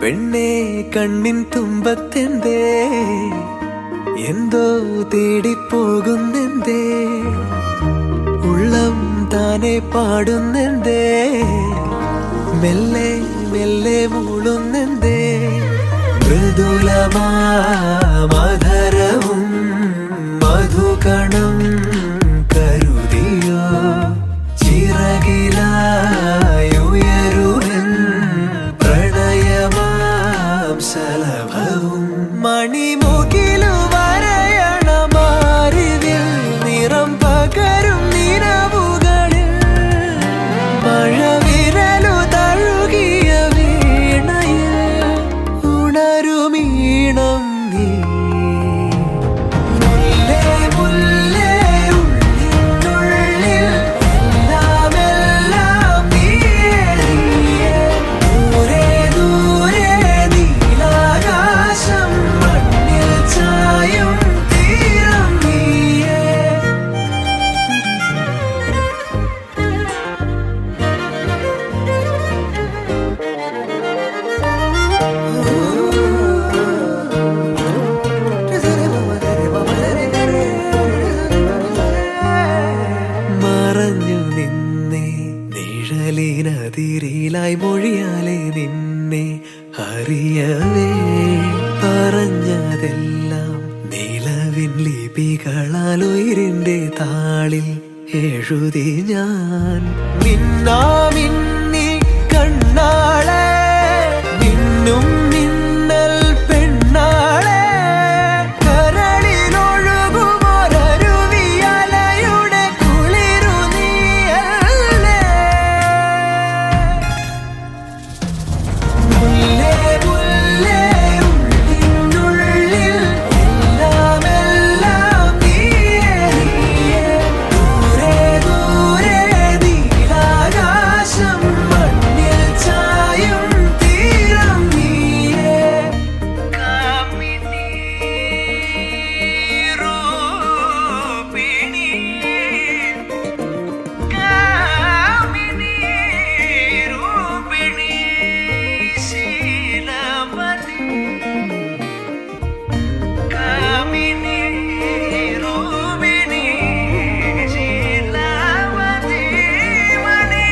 പെണ്ണേ കണ്ണിൻ തുമ്പത്തെന്തേ എന്തോ തേടിപ്പോകുന്നെന്തേ ഉള്ളം താനെ പാടുന്നെന്തേ മെല്ലെ മെല്ലെ മൂളുന്നെന്തേ മൃദുലമാധരവും മധുകണം കരുതിയോ ചിറകിലായുയരുവൻ പ്രണയമാം ശലഭവും മണിമുകിലു വരയണമാരിതിൽ നിറം പകരും നിലവുകളിൽ മഴവിരലു തഴുകിയ വീണയിൽ ഉണരുമീണം നീ നിഴലിനതിരിലായി മൊഴിയാലെ നിന്നെ അറിയവേ പറഞ്ഞതെല്ലാം നിലവിൻ ലിപികളാൽ ഉയിരിന്റെ താളിൽ എഴുതി ഞാൻ മിന്നാമിന്നി കണ്ണാളെ മിന്നും മിന്നൽ പെണ്ണാളെ കരളിലൊഴുകുമൊരരുവിയലയുടെ കുളിരു നീയല്ലേ മുല്ലേ മുല്ലേ ഉള്ളിനുള്ളിൽ എല്ലാമെല്ലാം നീയേ ദൂരെ ദൂരെ നീലാകാശം മണ്ണിൽ ചായും തീരം നീയേ കാമിനി രൂപിണി കാമിനി രൂപിണി ശീലവതി കാമിനി രൂപിണി ശീലവതി മണി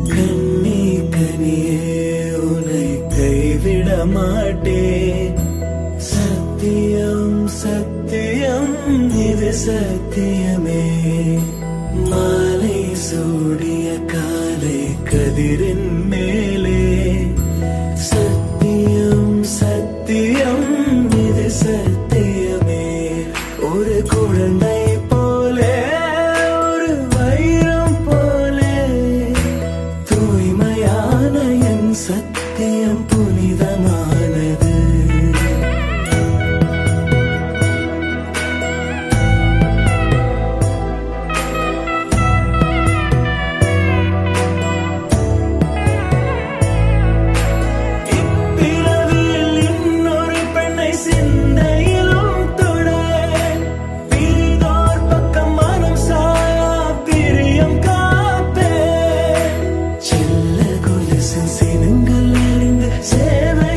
கண்ணே கனியே உன்னை கைவிட மாட்டேன் சத்தியம் சத்தியம் இது சத்தியமே மாலை சூடிய காலை கதிரின் மேலே சத்தியம் சத்தியம் இது சத்தியமே ஒரு குழந்தை போலே ஒரு வைரம் போலே தூய்மையான என் சத்தியம் புனிதமானது இப்பிறவியில் இன்னொரு பெண்ணை சிந்தையிலும் தொட பிரிதோர் பக்கம் மனம் சாயா பிரியம் காப்பே செல்ல கொலுசின் சினங்கள் அறிந்து சேவை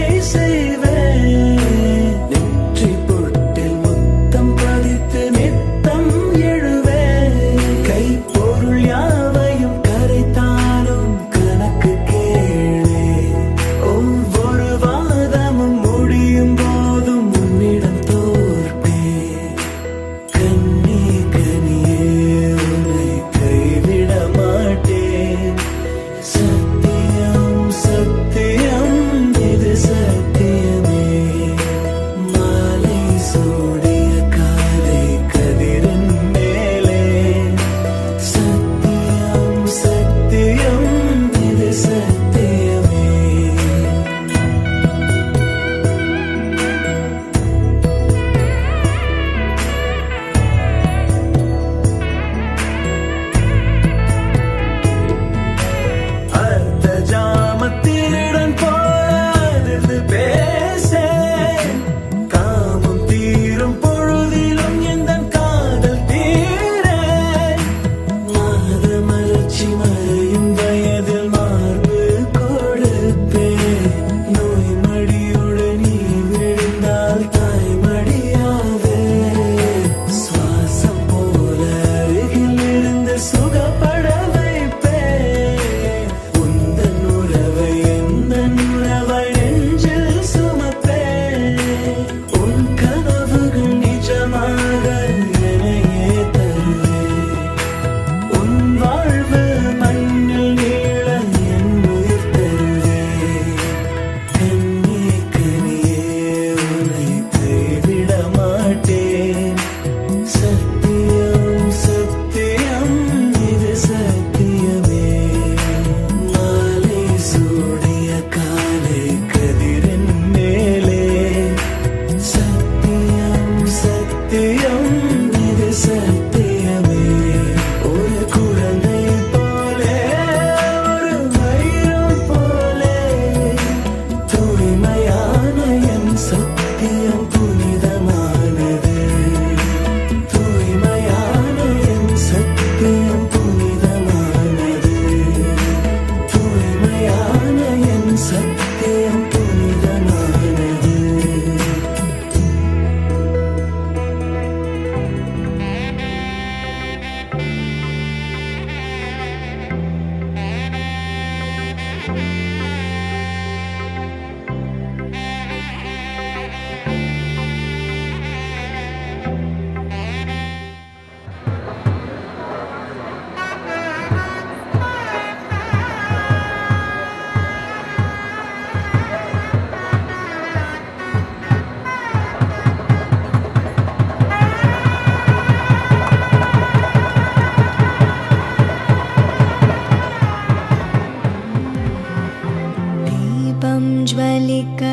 ஜுவலிக்க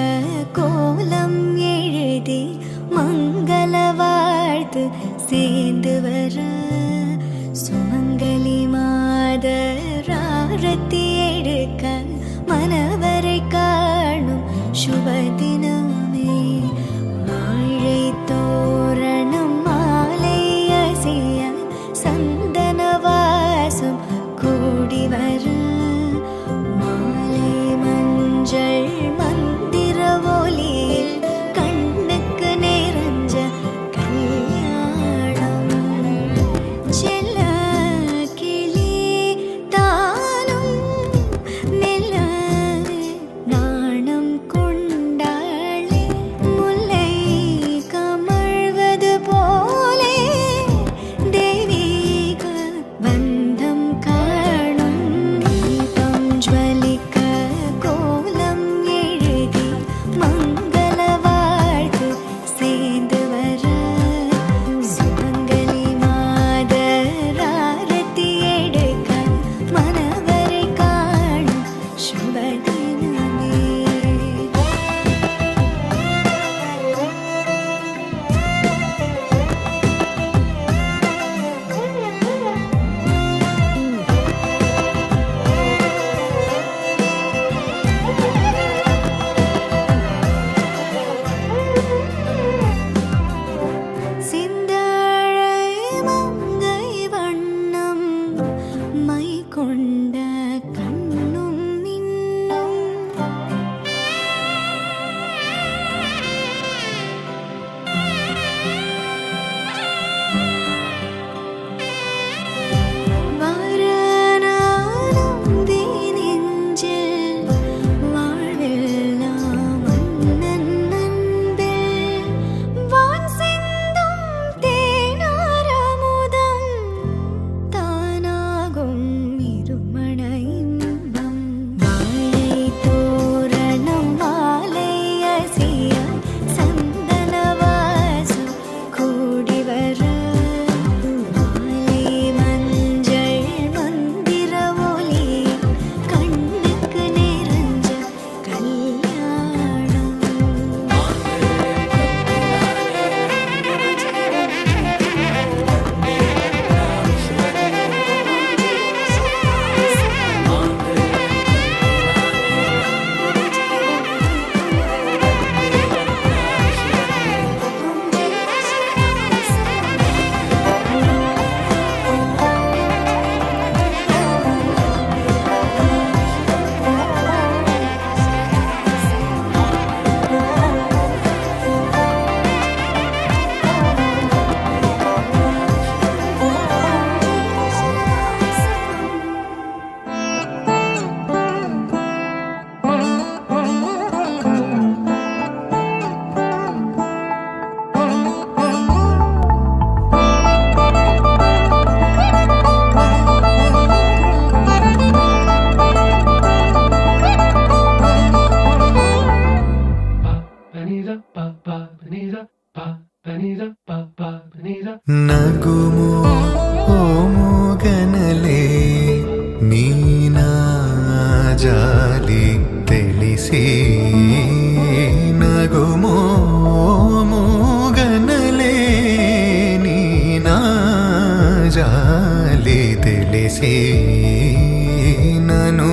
கோலம் எழுதி மங்கள வாழ்த்து சேர்ந்து வர சுமங்கலி மாதராரத்தி எடுக்க மனவரை காணும் சுபதினமே வாழை தோரணம் மாலை அசைய சந்தன வாசம் கூடி வர மாலை மஞ்சள் மந்திர ஒலியில் கண்ணுக்கு நிறைஞ்ச கல்யாணம் செல்ல கிளி தானும் மெல்ல நாணம் கொண்டாளே முல்லை கமழ்வது போலே தெய்வீக பந்தம் காணும் தீபம் ஜுவலிக்க கோலம் எழுதி மங்கள வாழ்த்து சேர்ந்து வர சுமங்கலி மாதராரத்தி எடுக்க மனவரை காணும் சுபதினமே சிந்தாழை மங்கை வண்ணம் மை கொண்ட கண்ணும் மின்னும் வாரணாலும் தேனெஞ்சில் வாழ்வெல்லாம் அண்ணன் அன்பில் வான் சிந்தும் தேனாரமுதம் தானாகும் இருமண இன்பம் வாழை தோரணம் மாலை அசைய சந்தன வாசம் கூடி வர மாலை மஞ்சள் மந்திர ஒலி கண்ணுக்கு நிறைஞ்ச கல்யாணம் ನಗುಮೋ ಓ ಮೂಗನಲೆ ನೀನಾ ಜಾಲಿ ತಿಳಿಸಿ ನಗುಮೋ ಮೂಗನಲೆ ನೀನಾ ಜಾಲಿ ತಿಳಿಸಿ ನನು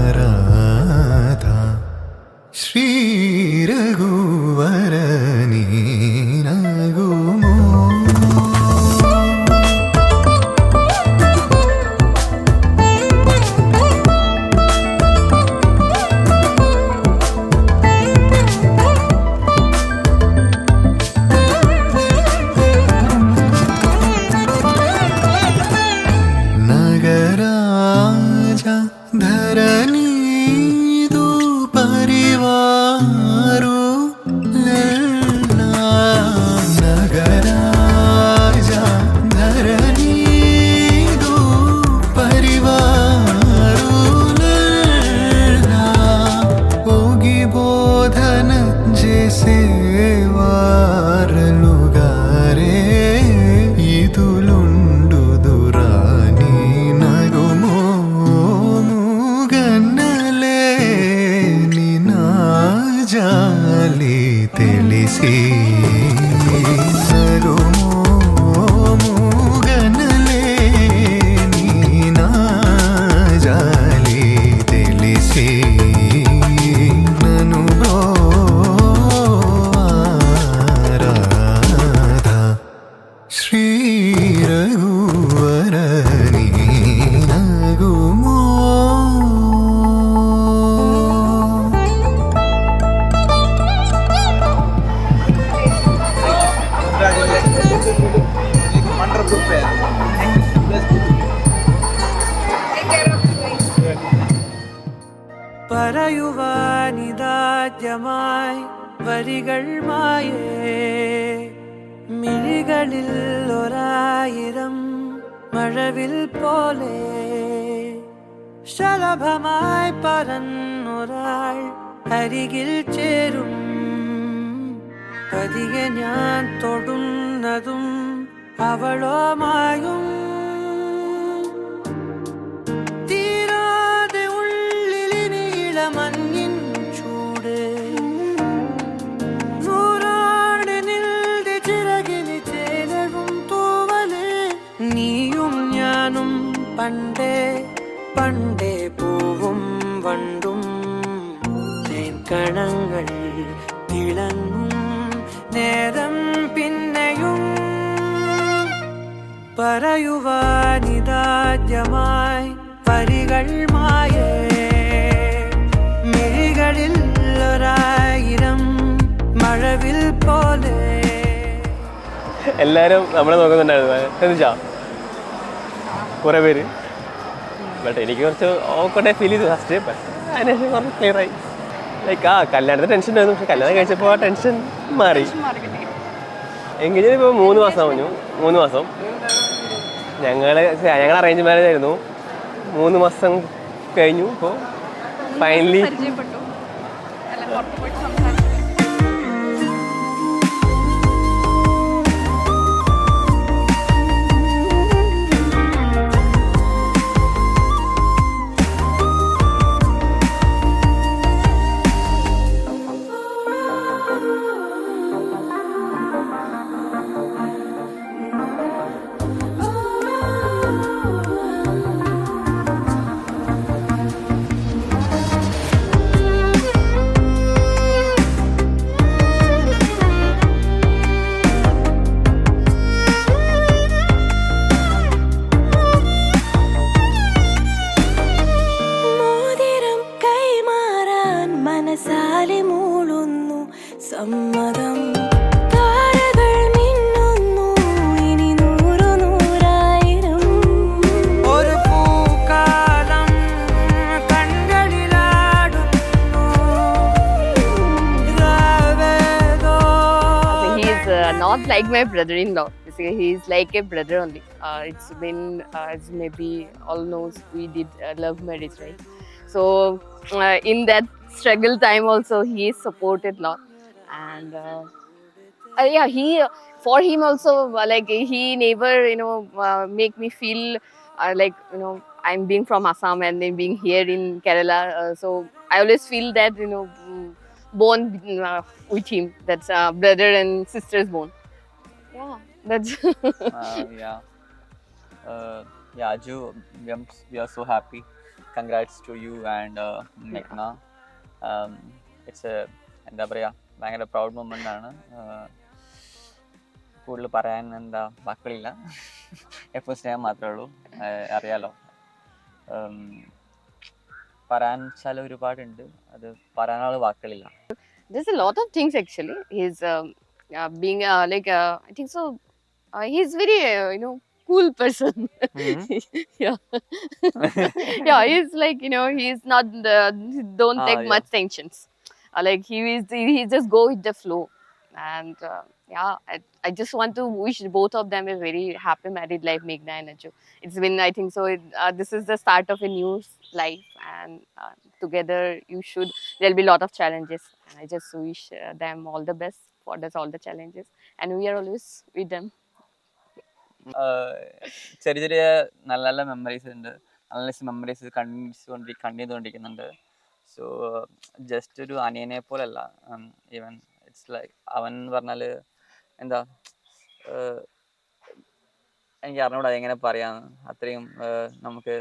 ಬ್ರೋವಾರಾಧ ಶ್ರೀ ರಘುವರ ನೀನಗುಮೋ తెలిసి నగుమో మూగనలే నీ నా జాలి తెలిసి నను రాధా శ్రీ రఘువరని నగుమో Wonderful pair. പറയുവാനിതാദ്യമായി വരികൾ മായേ മിഴികളിൽ ഒരായിരം മഴവിൽ പോലെ ശലഭമായി പറന്നൊരാൾ അരികിൽ ചേരും പതിയെ ഞാൻ തൊടുന്നതും അവളോ മായും തീരാതെ ഉള്ളിലിനിള മഞ്ഞിൻ ചൂട് നൂറാണ് നിൽടെ ചിറകിന് ചേലവും തൂവല് നീയും ഞാനും പണ്ടേ പണ്ടേ പൂവും വണ്ടും തേൻകണങ്ങൾ തിളങ്ങും നേരം പിന്നെയും പറയുവാനിതാദ്യമായി വരികൾ മായേ മിഴികളിൽ ഒരായിരം മഴവിൽ പോലെ. എല്ലാവരും നമ്മളെ നോക്കുന്നുണ്ടായിരുന്നു എന്താ കുറേ പേര്. ബട്ട് എനിക്ക് കുറച്ച് ഓക്കോട്ടെ ഫീൽ ചെയ്തു ഫസ്റ്റ്. അതിനുശേഷം കുറച്ച് ക്ലിയറായി. ലൈക്ക് കല്യാണത്തിന് ടെൻഷൻ ഉണ്ടായിരുന്നു, പക്ഷെ കല്യാണം കഴിച്ചപ്പോൾ ആ ടെൻഷൻ മാറി. എങ്കിലും ഇപ്പോൾ 3 മാസം കഴിഞ്ഞു. 3 മാസം ഞങ്ങൾ അറേഞ്ച് മാരേജ് ആയിരുന്നു. 3 മാസം കഴിഞ്ഞു. ഇപ്പോൾ ഫൈനലി മോതിരം കൈമാറാൻ മനസാലെ മൂളുന്നു സമ്മതം താരകൾ മിന്നുന്നു ഇനി നൂറു നൂറായിരം ഒരു പൂക്കാലം കൺകളിലാടുന്നു രാവേതോ. He is not like my brother-in-law. Basically, he is like a brother only. It's been, as maybe all knows, we did love marriage, right? So in that struggle time also, he is supported a lot, and yeah, he for him also like he never make me feel like I'm being from Assam and then being here in Kerala. So I always feel that bond with him. That's brother and sister's bond. Yeah, that's Yeah. Yeah, Aju, we are so happy. Congrats to you and Meghna. It's a എന്താ പറയുക ഭയങ്കര proud moment ആണ്. കൂടുതൽ പറയാൻ എന്താ വാക്കുകളില്ല. എപ്പോൾ സ്നേഹം മാത്രമേ ഉള്ളൂ. അറിയാലോ, പറയാൻ വെച്ചാൽ ഒരുപാടുണ്ട്. അത് പറയാനുള്ള വാക്കുകളില്ല. there's a lot of things actually. He's being I think so. He's very cool person. Yeah, yeah. He's like he's not don't take yeah. much tensions. Like he just go with the flow, and yeah. I just want to wish both of them a very happy married life, Meghna and Aju. It's been I think so. This is the start of a new life, and together there'll be a lot of challenges, and I just wish them all the best for all the challenges, and we are always with them. ചെറിയ ചെറിയ നല്ല നല്ല memories ഉണ്ട്. നല്ല memories കണ്ടു ചെയ്തുകൊണ്ടിരിക്കുന്നുണ്ട്. So just ഒരു അനിയനെ പോലല്ല, ഈവൻ ഇറ്റ്സ് ലൈക്ക് അവൻ പറഞ്ഞാൽ എന്താ എനിക്ക് അറിഞ്ഞൂടാ എങ്ങനെ പറയാന്ന്. അത്രയും നമുക്ക്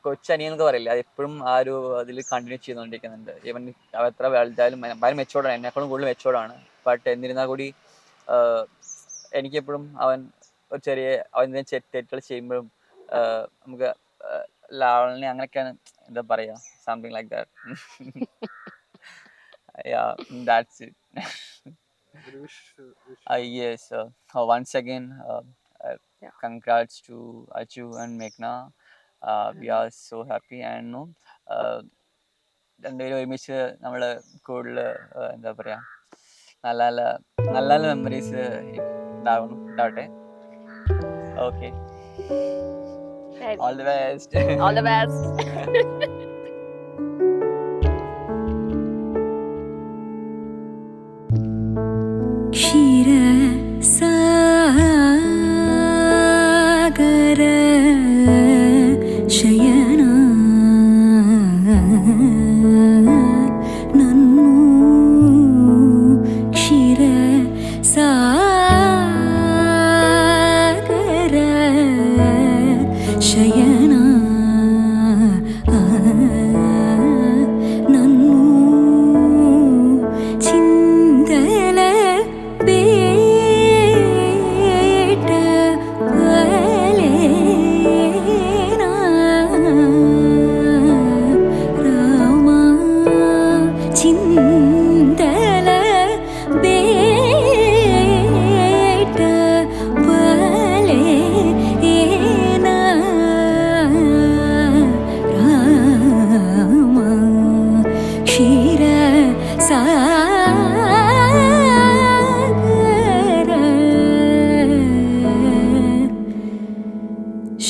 കൊച്ചനിയൻ എന്നൊക്കെ പറയില്ല, അത് എപ്പോഴും ആ ഒരു അതിൽ കണ്ടിന്യൂ ചെയ്തുകൊണ്ടിരിക്കുന്നുണ്ട്. ഈവൻ അവ എത്ര വലുതായാലും ഭയങ്കര മെച്ചോർഡാണ്, എന്നെക്കാളും കൂടുതൽ മെച്ചോർഡാണ്. ബട്ട് എന്നിരുന്നാൽ കൂടി എനിക്കെപ്പോഴും അവൻ ഒരു ചെറിയ അവൻ എന്തെങ്കിലും തെറ്റുകൾ ചെയ്യുമ്പോഴും നമുക്ക് ലാവണ്യ അങ്ങനെയൊക്കെയാണ് എന്താ പറയുക, something like that. Yeah, that's it. Yes. Once again, congrats to Aju and Meghna. We are so happy and no, രണ്ടുപേരും ഒരുമിച്ച് നമ്മൾ കൂടുതൽ എന്താ പറയുക, നല്ല നല്ല നല്ല നല്ല മെമ്മറീസ് ഉണ്ടാവട്ടെ. Okay, all the best. All the best. क्षीरसागर शयना नन्नु क्षीरसागर शयना नन्नु चिंतल बेट वलेना रामा चिंतल बेट वलेना रामा क्षीर सागर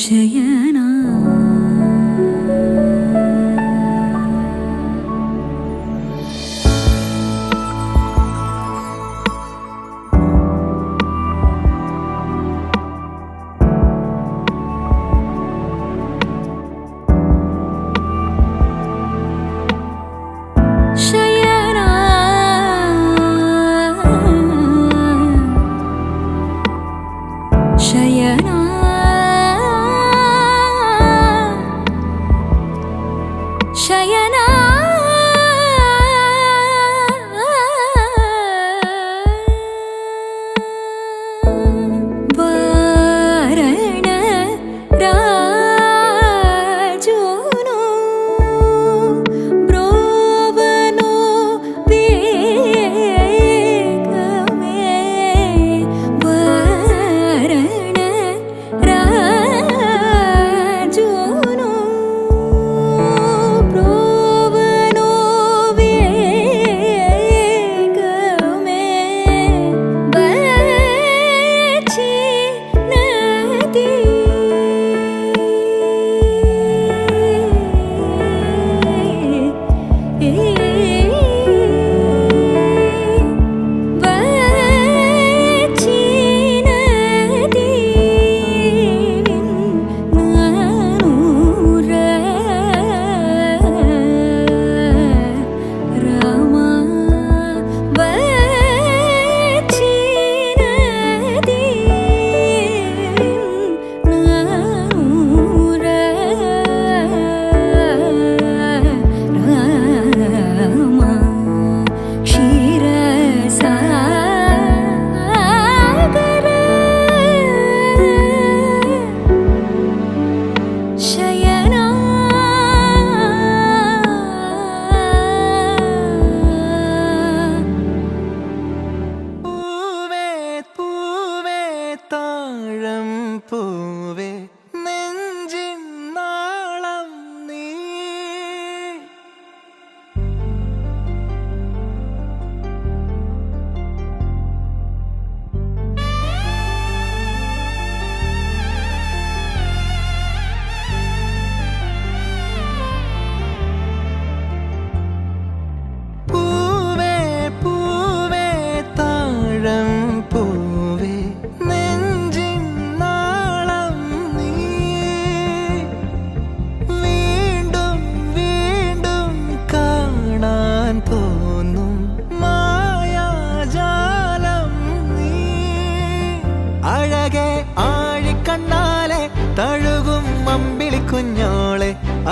शयना. शयना शयना शयना वारण राजुनु ब्रोवनु वेगमे वारण राजुनु ब्रोवनु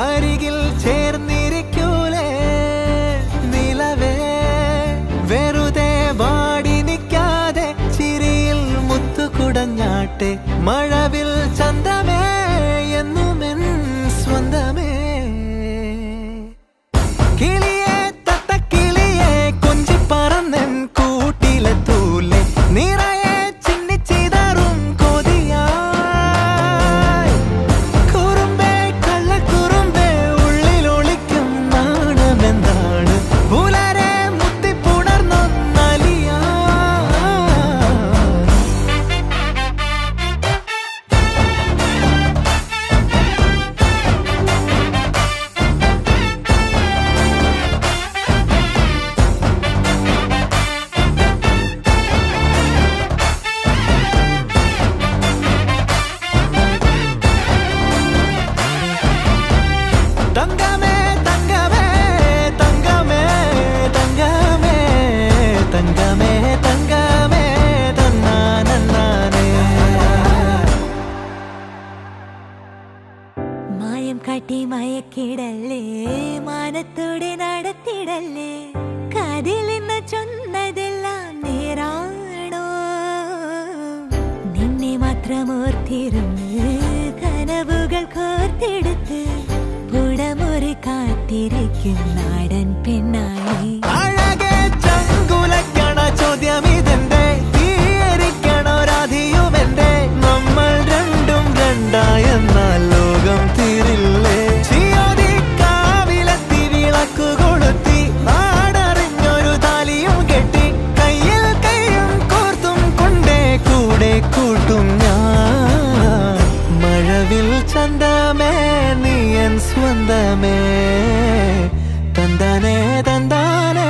അരികിൽ ചേർന്നിരിക്കൂലേ നിലവേ വെറുതെ വാടി നിൽക്കാതെ ചിരിയിൽ മുത്തുകുടഞ്ഞാട്ടെ മഴവിൽ ചന്തമേ എന്നുമെൻ സ്വന്തമേ കിളിയെ തത്തക്കിളിയെ കൊഞ്ചി പറന്നൻ കൂട്ടിലെ തൂലെ നിറയെ ചിന്നിച്ചിതറും കൊതിയായി കുറുമ്പേ കള്ളക്കുറുമ്പേ ഉള്ളിലൊളിക്കും നാണമെന്താണ് പുലരെ മുത്തിപ്പുണർന്നൊന്നലിയാ തങ്കമേ തങ്കമേ തങ്കമേ തങ്കമേ തങ്കമേ തങ്കമേ തന്നാനേ മായം കാട്ടി മയക്കിടല്ലേ മാനത്തോടെ നടത്തിടല്ലേ കാതിലെന്ന് ചൊന്നതെല്ലാം നേരാണോ നിന്നെ മാത്രം ഓർത്തിരുന്ന് കനവുകൾ കോർത്തെടുത്ത് പുടമുറി കാത്തിരിക്കും നാടൻ പെണ്ണായി അഴകെ ചങ്കുലക്കണ ചോദ്യം ഇതെന്റെ തീയരിക്കണോ രാധിയുമെന്റെ നമ്മൾ രണ്ടും രണ്ടായെന്നാൽ ലോകം തീരില്ലേ ചിയോതി കാവിലെത്തി വിളക്കു കൊളുത്തി നാടറിഞ്ഞൊരു താലിയും കെട്ടി കയ്യിൽ കൈയും കോർത്തും കൊണ്ടേ കൂടെ കൂട്ടും ഞാൻ മഴവിൽ ചന്തമേ നീയൻ സ്വന്തമേ തന്താനേ തന്താനേ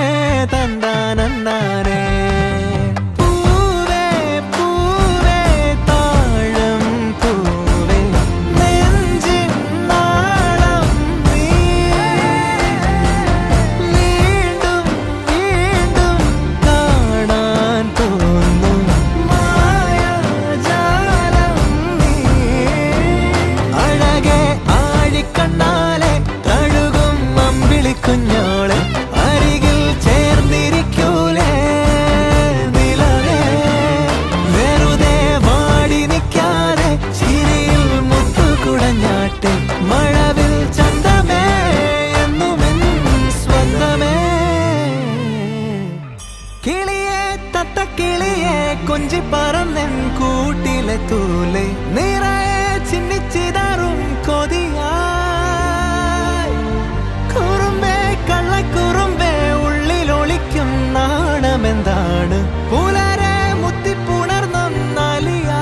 തന്താനേ പൂവേ പൂവേ താഴം പൂവേ നെഞ്ചിൻ നാളം നീ വീണ്ടും വീണ്ടും കാണാൻ തോന്നും മായാജാലം നീ അഴകെ ആഴിക്കണ്ണാലെ തഴുകും അമ്പിളിക്കുഞ്ഞോളെ അരികിൽ ചേർന്നിരിക്കൂലേ നിലവേ വെറുതെ വാടി നിൽക്കാതെ ചിരിയിൽ മുത്തുകുടഞ്ഞാട്ടെ മഴവിൽ ചന്തമേ എന്നുമെൻ സ്വന്തമേ കിളിയെ തത്തക്കിളിയെ കൊഞ്ചി പറന്നൻ കൂട്ടിലെ തൂലെ നിറയെ ചിന്നിച്ചിതറും കൊതിയായി കുറുമ്പേ കള്ളക്കുറുമ്പേ ഉള്ളിലൊളിക്കും നാണമെന്താണ് പുലരെ മുത്തിപ്പുണർന്നൊന്നലിയാ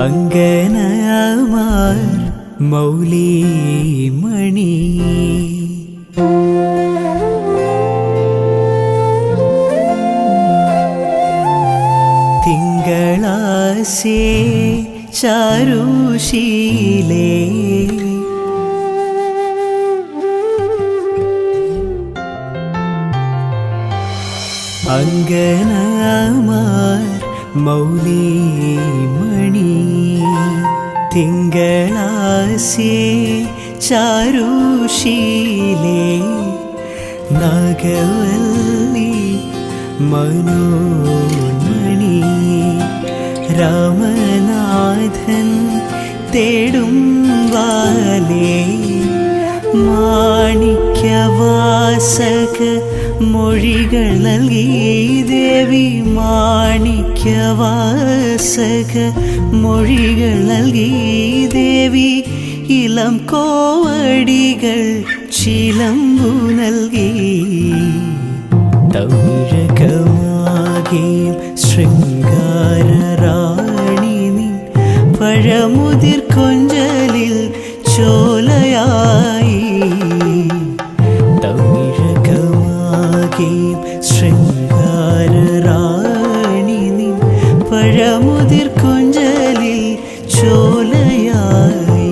അങ്കനമാർ മൗലി മണി തിങ്കളാസേ ചാരുശീലേ അങ്കനമാർ മൗലി മണി തിങ്കളാസേ ചാരുശീലേ നാഗവല്ലി മനോന്മണി രാമനാഥൻ തേടും വാലേ മാണിക്യവാസക മൊഴികൾ നൽകി ദേവി മാണിക്യവാസക മൊഴികൾ നൽകി ദേവി ഇളം കോവടികൾ ചിലമ്പു നൽകി തമിഴകമാകെ ശൃംഗാരറാണി നീ പഴമുതിർ കൊഞ്ചലിൽ ചോലയായി തമിഴകമാകെ ശൃംഗാരറാണി നീ പഴമുതിർ കൊഞ്ചലിൽ ചോലയായി.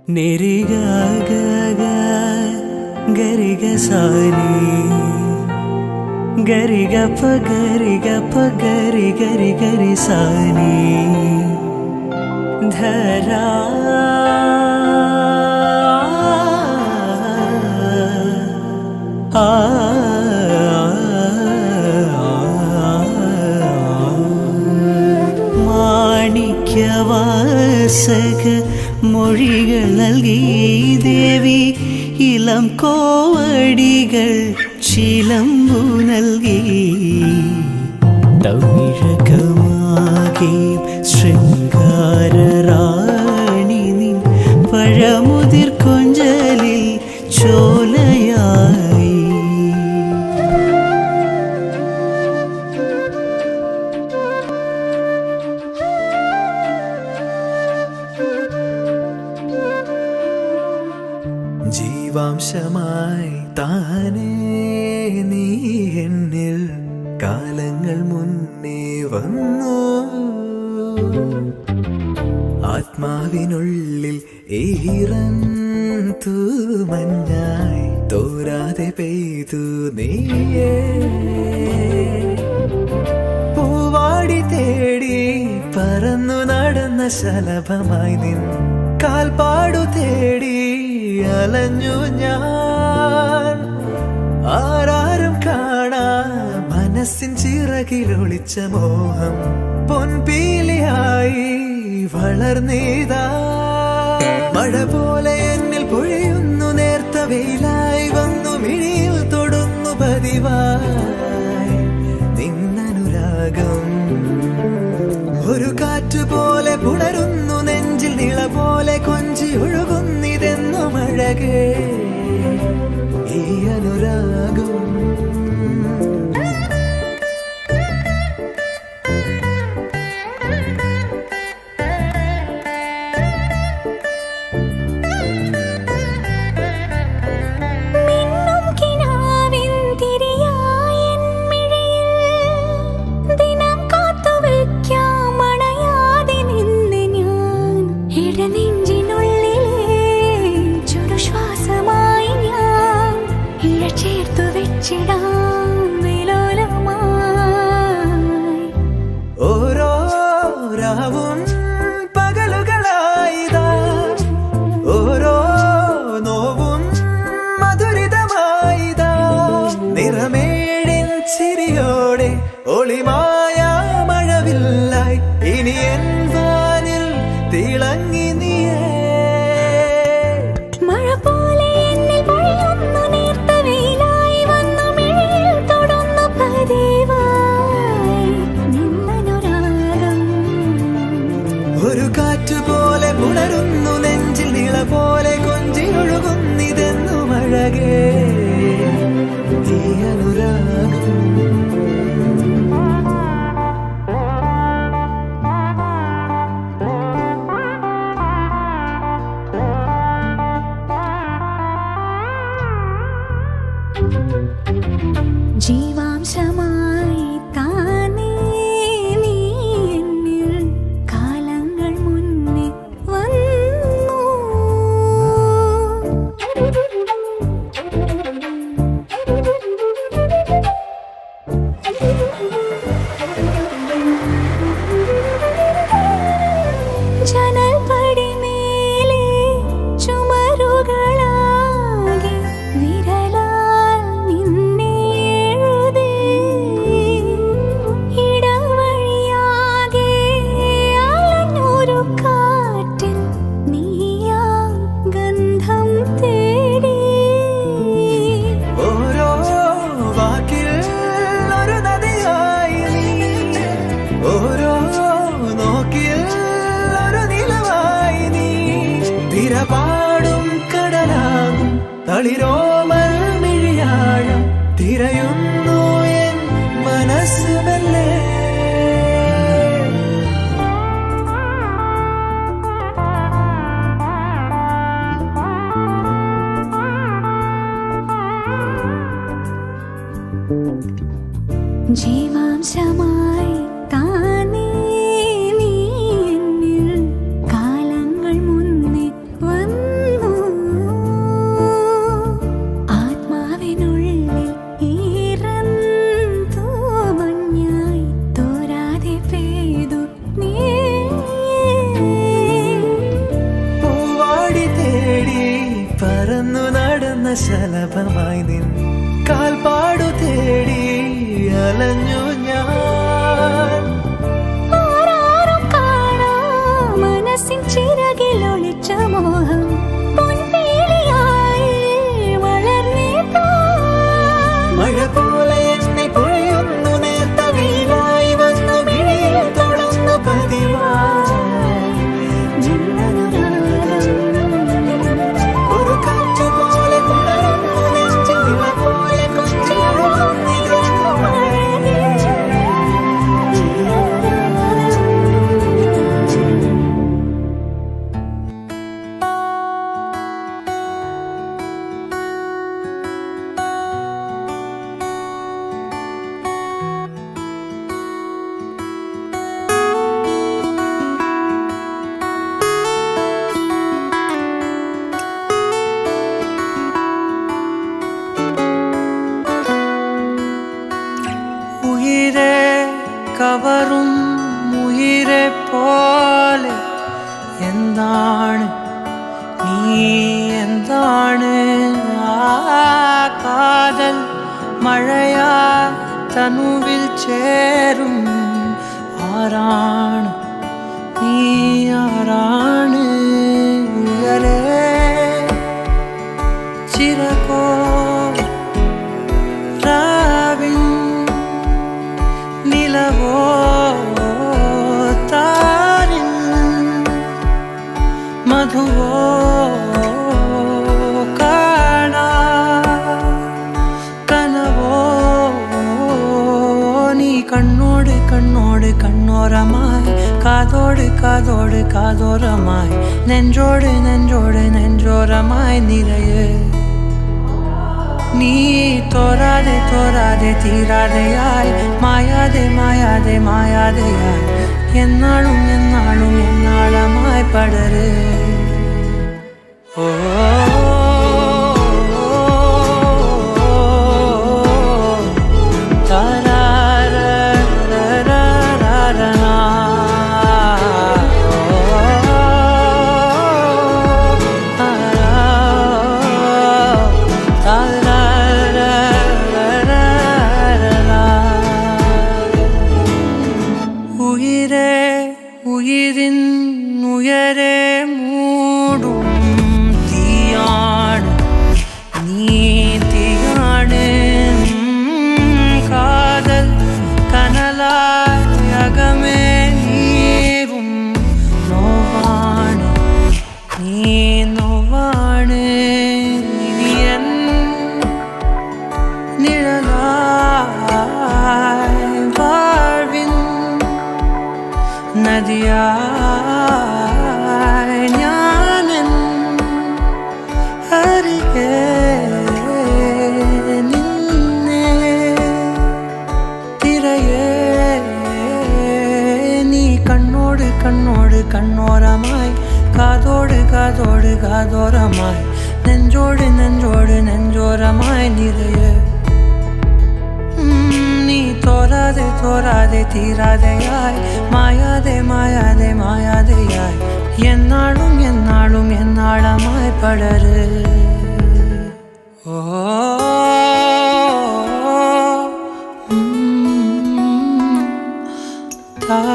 നിരിഗ ഗരിഗ സാരി ഗരിഗ പഗരിഗ പഗരി ഗരി ഗരി സാരി ധരാ മാണിക്യവാസക മൊഴികൾ നൽകി ദേവി ഇളം കോവടികൾ ചിലമ്പു നൽകി തമിഴകമാകെ ശൃംഗാരറാണി നിൻ പഴമുതിർ കൊഞ്ചലിൽ ചോലയായി. ജീവാംശമായി താനേ നീ എന്നിൽ കാലങ്ങൾ മുന്നേ വന്നു ആത്മാവിനുള്ളിൽ ഈറൻ തൂമഞ്ഞായി തോരാതെ പെയ്തു നീയേ പൂവാടി തേടി പറന്നു നടന്ന ശലഭമായി നിൻ കാൽപ്പാടു തേടി അലഞ്ഞു ഞാൻ ആരാരും കാണാ മനസ്സിൻ ചിറകിലൊളിച്ച മോഹം പൊൻപീലിയായി വളർന്നീതാ മഴ പോലെ എന്നിൽ പൊഴിയുന്നു നേർത്ത വെയിലായി വന്നു മിഴിയിൽ തൊടുന്നു പതിവായി നിന്നനുരാഗം ഒരു കാറ്റ് പോലെ പുണരുന്നു നെഞ്ചിൽ നിള പോലെ കൊഞ്ചി ഒഴുകുന്നിതെന്നു മഴകേ ഈ അനുരാഗം. ഓരോ രാവും പകലുകളായിതാ ഓരോ നോവും മധുരിതമായിതാ നിറമേഴിൻ ചിരിയോടെ ഒളിമായ മഴവില്ലായി ഇനി എൻ വാനിൽ തിളങ്ങി നീയേ മഴ പോലെ എന്നിൽ പൊഴിയുന്നു നേർത്ത വെയിലായി വന്നു മിഴിയിൽ തൊടുന്നു പതിവായി നിന്നനുരാഗം പിറകെ ഈ അനുരാഗം ജീവാംശമായി താനേ നീ എന്നിൽ കാലങ്ങൾ മുന്നേ വന്നു. ജനൽപടിമേലെ ചുമരുകളാകെ വിരലാൽ നിന്നെ എഴുതി. ഇടവഴിയാകെ അലഞ്ഞൊരു കാറ്റിൽ നീയാ ഗന്ധം തേടി. ഓരോ വാക്കിൽ ഒരു നദിയായി നീ, ഓരോ നോക്കിൽ ഒരു നിലവായി നീ. തിരപാടും കടലാകും തളിരോമൽ മിഴിയാഴം തിരയുന്നു എൻ മനസ്സുമല്ലേ. ജീവാംശമായി താനേ നീ എന്നിൽ കാലങ്ങൾ മുന്നേ വന്നു. ആത്മാവിനുള്ളിൽ ഈറന്തോ മഞ്ഞായി തോരാതെ പെയ്തു നീ. പൂവാടി തേടി പറന്നു നടന്ന ശലഭമായി നിൻ കാൽപ്പാടു തേടി അലഞ്ഞു ഞാൻ. ആരാരും കാണാ മനസ്സിൻ ചിറകിൽ ഒളിച്ച മോഹം പൊൻവേലിയായി വളർന്നേതാ. മഴ പോലെ എന്നെ പൊഴിയുന്നു നേർത്ത വെയിലായി വന്നു മിഴിയിൽ തൊടുന്നു പതിവായി ഒരു കാറ്റ് പോലെ തുടരുന്നു നെഞ്ചിൽ ഇവ പോലെ ഉയിരെ കവറും ഉയിരെ പോലെ എന്താണ് നീ എന്താണ് ആ കാതൽ മഴയാ തനുവിൽ ചേരും ആരാണ് നീ ആരാണ് ഉയരെ ചിരകോ രാവിൻ നിലവോ താരിൻ മധുവോ കാണാ കനവോ നീ കണ്ണോട് കണ്ണോട് കണ്ണോരമായി കാതോട് കാതോട് കാതോരമായി നെഞ്ചോട് നെഞ്ചോട് നെഞ്ചോരമായി നിറയെ നീ തോരാതെ തോരാതെ തീരാതെയായി മായാതെ മായാതെ മായാതെയായി എന്നാളും എന്നാളും എന്നാളമായി പടര്. ഓ ഉയിരിൻ ഉയരെ മൂടും തീയാണ് നീ തീയാണ് കാതൽ കനലായി അകമേ നീറും നോവാണ് നീ നോവാണ് ഇനി എൻ നദിയായി ഞാനെൻ അരികെ നിന്നെ തിരയേ നീ കണ്ണോട് കണ്ണോട് കണ്ണോരമായി കാതോട് കാതോട് കാതോരമായി നെഞ്ചോട് നെഞ്ചോട് നെഞ്ചോരമായി നിറയെ നീ തോരാതെ തോരാതെ തീരാതെയായി മായാതെ മായാതെ മായാതെയായി എന്നാളും എന്നാളും എന്നാളമായി പടര് ഓ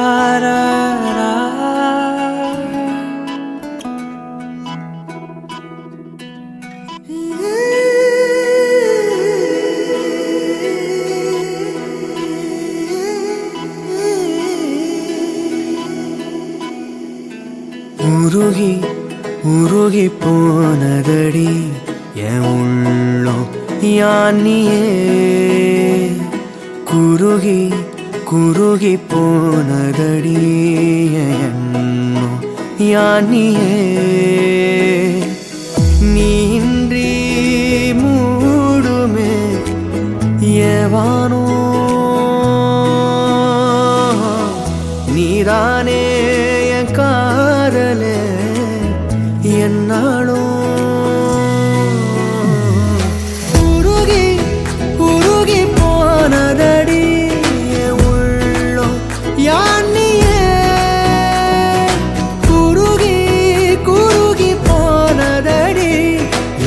താരാരാ உருகி உருகி போனதடி என் உள்ளம் யானியே குருகி குருகி போனதடி என் எண்ணம் யானியே நீன்றி மூடுமே ஏவானோ நீதானே என் காதலே என்னாலும் உருகி உருகி போனதடி என் உள்ளம் யானியே குருகி குருகி போனதடி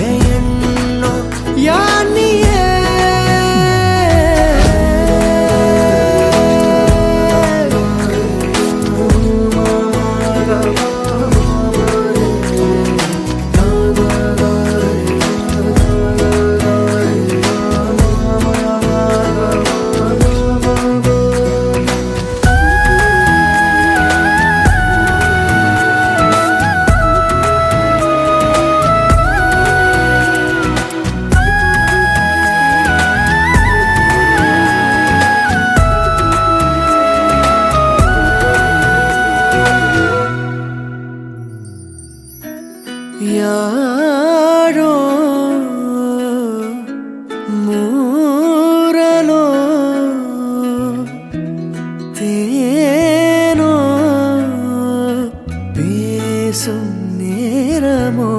என் எண்ணம் யானியே யாரோ மூரலோ தேனோ பேசும் நேரமோ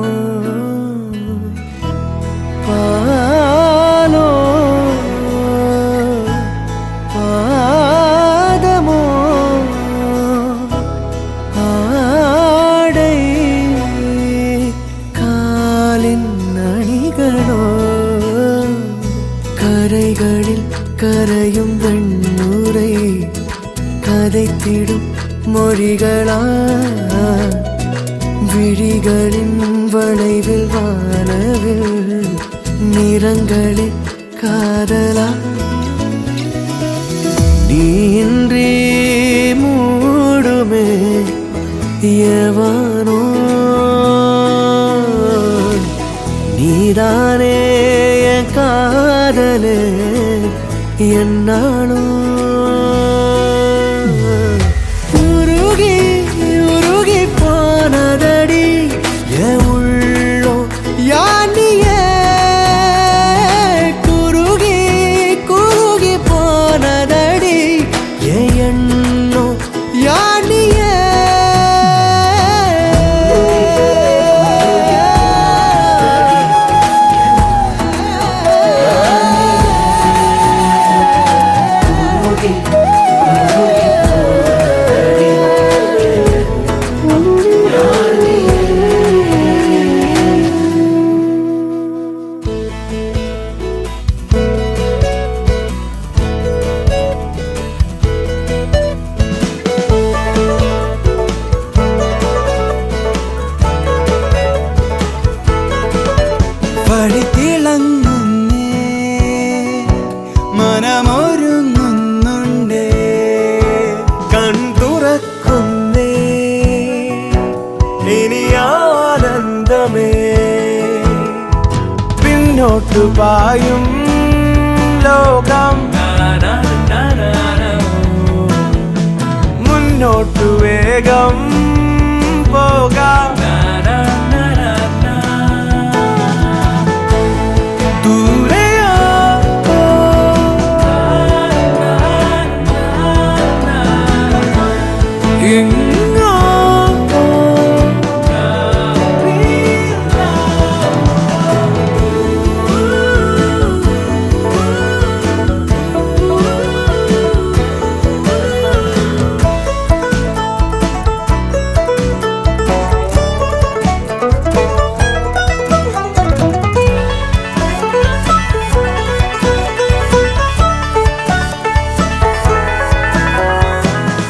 பாலோ பாதமோ ஆடை காலின் அணிகளோ கரைகளில் கரையும் வெண்ணுரை கதைத்திடும் மொழிகளா விழிகளின் வளைவில் வானவில் நிறங்களில் காதலா நீன்றி மூடுமே எவனோ நீதானே என் காதலே என்னாலும் உருகி உருகி போனதடி என் உள்ளம் யானியே குருகி குருகி போனதடி என் எண்ணம் யானியே മനമൊരുങ്ങുന്നുണ്ടേ കൺതുറക്കുന്നേ ഇനി ആനന്ദമേ പിന്നോട്ടു പായും ലോകം മുന്നോട്ടു വേഗം പോകാം ദൂരെയോ എങ്ങോ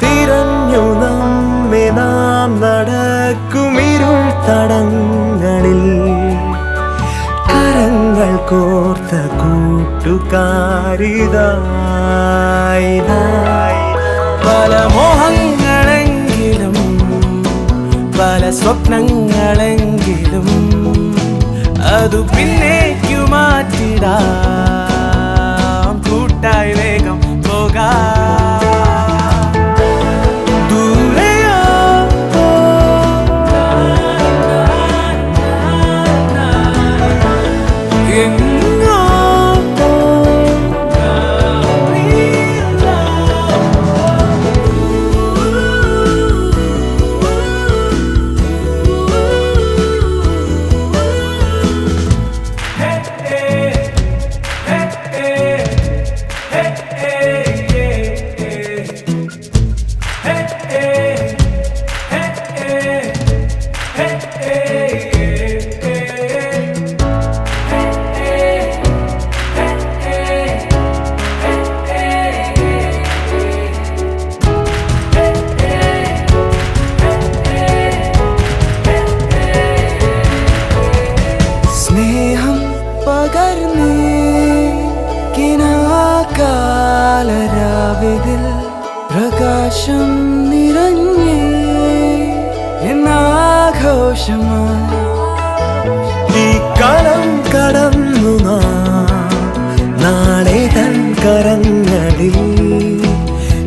തിരഞ്ഞു നമ്മെ നാം നടക്കുമിരുൾ തടങ്ങളിൽ കരങ്ങൾ കോർത്ത കൂട്ടുകാരിതായി പല മോഹങ്ങളെങ്കിലും പല സ്വപ്നങ്ങളെങ്കിലും അതു പിന്നേക്കു മാറ്റിടാം കൂട്ടായി വേഗം പോകാം ദൂരെയോ എങ്ങോ സ്നേഹം പകർന്നേ കിനാകാലരാവിതിൽ പ്രകാശം നിറഞ്ഞേ എന്നാഘോഷമായി ഈ കളം കടന്നു നാളെ തൻ കരങ്ങളിൽ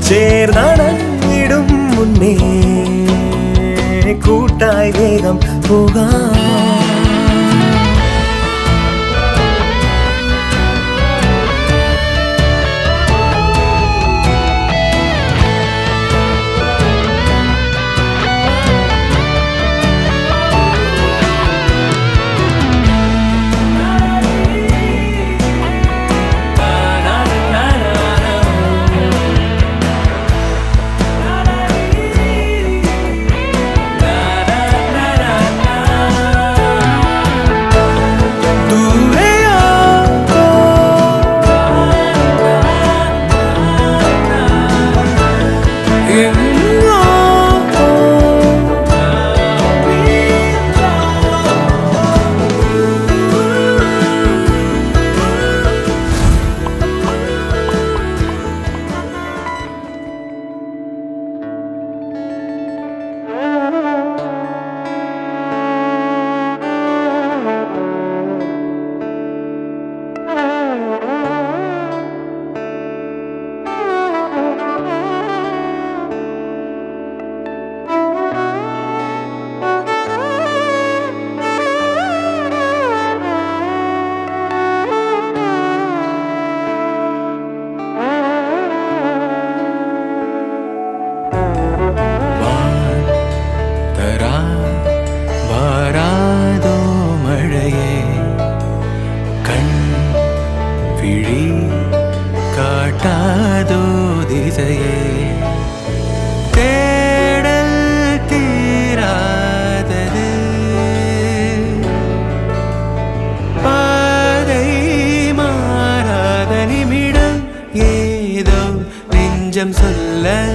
ചേർന്നടങ്ങിടും മുന്നേ കൂട്ടായി വേഗം പോകാം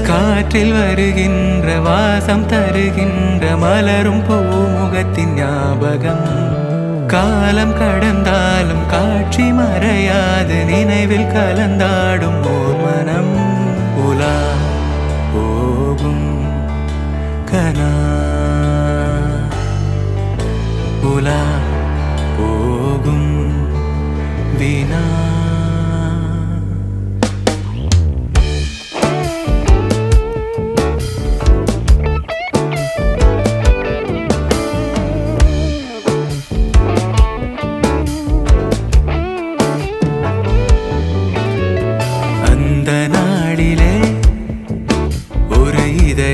காற்றில் வருகின்ற வாசம் தருகின்ற மலரும் பூமுகத்தின் ஞாபகம் காலம் கடந்தாலும் காட்சி மறையாது நினைவில் கலந்தாடும் ஓர் மனம் உலா போகும் கனா உலா போகும் வினா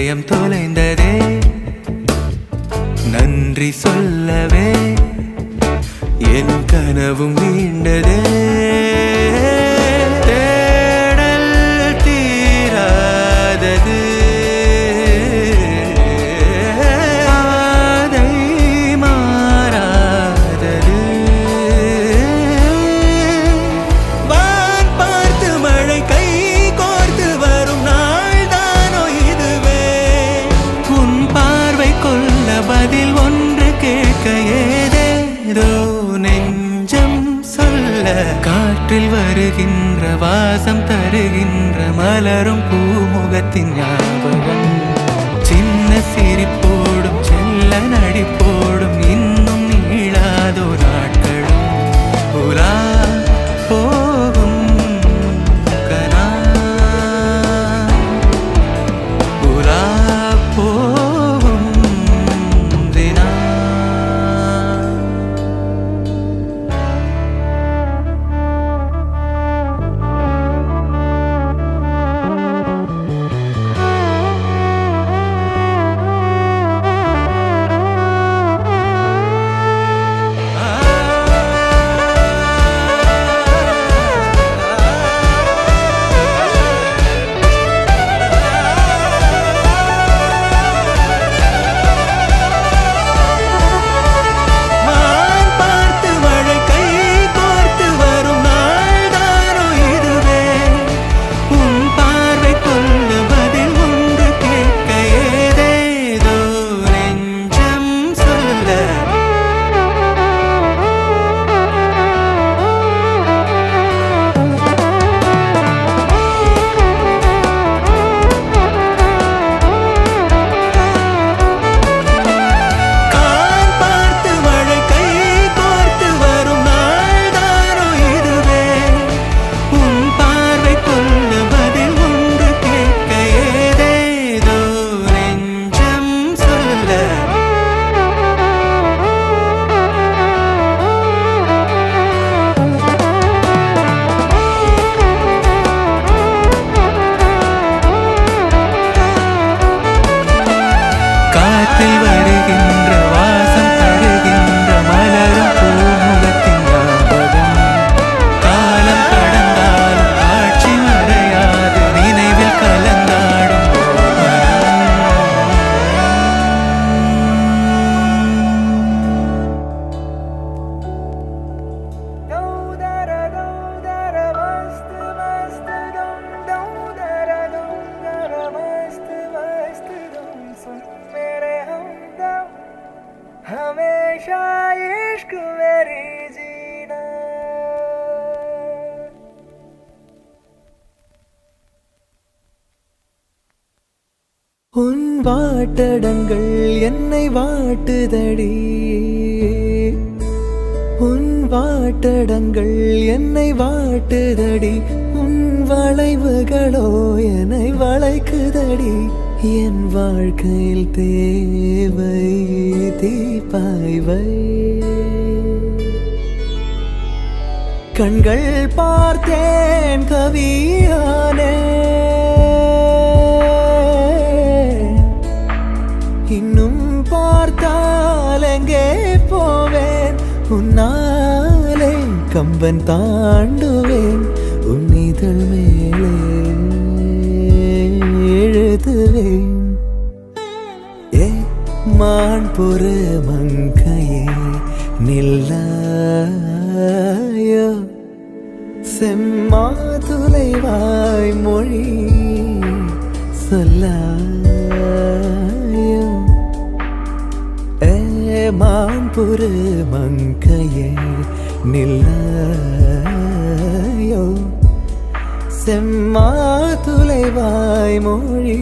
இதயம் தொலைந்ததே நன்றி சொல்லவே என் கனவும் மீண்டதே தேடல் தீராதது பாதை மாறாதது வான் பார்த்து மழை கை கோர்த்து வரும் நாள் தானோ இதுவே உன் பார்வை கொள்ள பதில் ஒன்று கேட்க ஏதேதோ நெஞ்சம் சொல்ல காற்றில் வருகின்ற வாசம் தருகின்ற மலரும் பூமுகத்தின் ஞாபகம் சின்ன சிரிப்போடும் செல்ல நடிப்போடும் இன்னும் நீளாதோ நாட்களும் உலா போகும் கனா உலா போகும் தினா வான் பார்த்து மழை கை கோர்த்து வரும் நாள் தானோ இதுவே உன் பார்வை கொள்ள பதில் ஒன்று கேட்க ஏதேதோ நெஞ்சம் சொல்ல கான் பார்த்து மழை கை கோர்த்து வரும் நாள் தானோ இதுவே உன் பார்வை கொள்ள பதில் ஒன்று கேட்க ஏதேதோ நெஞ்சம் சொல்ல காற்றில் வருகின்ற வாசம் தருகின்ற மலரும் பூமுகத்தின் ஞாபகம் காலம் கடந்தாலும் காட்சி மறையாது நினைவில் கலந்தாடும் मस्त मस्त दम मस्त मस्त दम सुन मेरे हमदम हमेशा इश्क मेरी जीना உன் வாட்டடங்கள் என்னை வாட்டுதடி உன் வாட்டடங்கள் என்னை வாட்டுதடி உன் வளைவுகளோ என்னை வளைக்குதடி என் வாழ்க்கையில் தேவை தீபாய்வை கண்கள் பார்த்தேன் கவியானே இன்னும் பார்த்தால் எங்கே போவேன் உன்னாலே கம்பன் தாண்டுவேன் உன் இதழ் மேலே எழுதுவேன் ஏ மான் பொறு மங்கையே நில்லாயோ செம்மாதுளைவாய் மொழி சொல்லாயோ ஏ மான் பொறு மங்கையே நில்லாயோ செம்மாதுளைவாய் மொழி